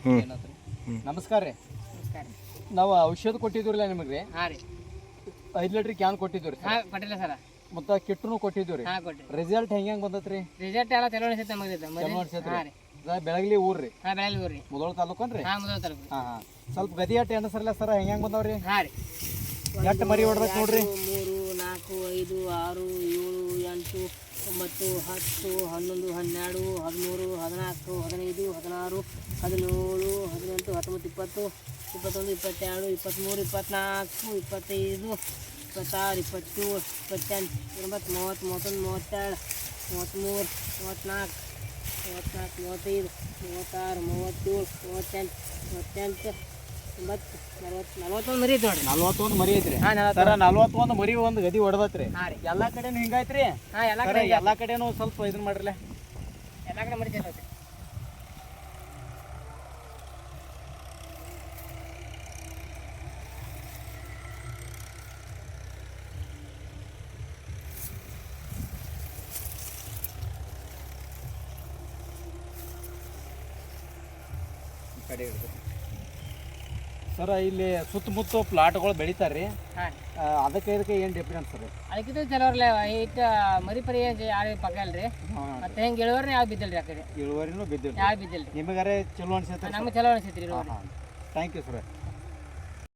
ಏನತ್ರಿ ನಮಸ್ಕಾರ ರೀ. ನಮಸ್ಕಾರ. ನಾವು ಔಷಧ ಕೊಟ್ಟಿದ್ದೀವ್ರಲ್ಲ ನಿಮಗೆ ರೀ. ಹಾಂ ರೀ. 5 ಲೀಟ್ರ್ ಕ್ಯಾನ್ ಕೊಟ್ಟಿದ್ದೀವಿ ರೀ. ಹಾಂ ಕೊಟ್ಟಿಲ್ಲ ಸರ್. ಮತ್ತು ಕಿಟ್ಟನು ಕೊಟ್ಟಿದ್ದೀವಿ ರೀ. ಹಾಂ ಕೊಟ್ಟಿರಿ. ರಿಸಲ್ಟ್ ಹೆಂಗೆ ಬಂದತ್ರಿ? ರಿಸಲ್ಟ್ ಎಲ್ಲ ಚಲೋ ಅನಿಸುತ್ತೆ ನಮಗೆ ಇದು. ಚಲೋ ಅನ್ಸೈತ್ರಿ. ಹಾಂ ರೀ. ಬೆಳಗ್ಲಿ ಊರು ರೀ. ಹಾಂ ಬೆಳಗ್ಗೆ ಊರು ರೀ. ಮುದೋಳ ತಾಲೂಕು ಅನ್ರಿ. ಹಾಂ ಮುದೋಳ ತಾಲೂಕು. ಹಾಂ ಹಾಂ ಸ್ವಲ್ಪ ಗದಿ ಅಟ್ಟ ಎಣ್ಣಸರಲ್ಲ ಸರ ಹೆಂಗೆ ಬಂದವ್ರಿ? ಹಾಂ ರೀ. ಎಷ್ಟು ಮರಿ ಹೊಡ್ದೈತೆ ನೋಡ್ರಿ. 3 4 5 6 7 8 9 10 11 12 13 14 15 16 17 18 19 20 21 22 23 24 25 26 27 28 29 30 31 32 33 34 35 36 37 38 41 ಮರಿ ಐತಿ ನೋಡ್ರಿ. 41 ಮರಿ ಐತ್ರಿ. ಹಾಂ ಸರ 41 ಮರಿ ಒಂದು ಗದಿ ಹೊಡೆದತ್ರಿ. ಹಾಂ ರೀ. ಎಲ್ಲಾ ಕಡೆನೂ ಹಿಂಗಾಯ್ತ್ರಿ. ಹಾಂ ಎಲ್ಲ ಸರ ಕಡೆ ಎಲ್ಲಾ ಕಡೆನೂ ಸ್ವಲ್ಪ ಇದನ್ನ ಮಾಡ್ರಲ್ಲ. ಎಲ್ಲ ಕಡೆ ಮರಿ ಚಲೋ ಐತಿ. ಸರ ಇಲ್ಲಿ ಸುತ್ತಮುತ್ತ ಪ್ಲಾಟ್ಗಳು ಬೆಳಿತಾರ್ರಿ. ಹಾಂ ಅದಕ್ಕೆ ಇದಕ್ಕೆ ಏನು ಡಿಫ್ರೆನ್ಸ್ ರೀ? ಅದಕ್ಕಿಂತ ಚಲೋ ಇರಲ್ಲ. ಇಟ್ಟು ಮರಿ ಪರಿ ಯಾರು ಪಕ್ಕ ಅಲ್ರಿ. ಮತ್ತೆ ಹೆಂಗೆ ಇಳುವರಿ ಯಾವ ಬಿದ್ದಿಲ್ರಿ ಆ ಕಡೆ. ಇಳುವರಿನೂ ಬಿದ್ದಿಲ್ಲ. ಯಾವ ಬಿದ್ದಿಲ್ರಿ. ನಿಮಗಾರೆ ಚಲೋ ಅನ್ಸೈತೆ? ನಮ್ಗೆ ಚಲೋ ಅನಿಸೈತ್ರಿ ಇಳುವರಿ. Thank you sir.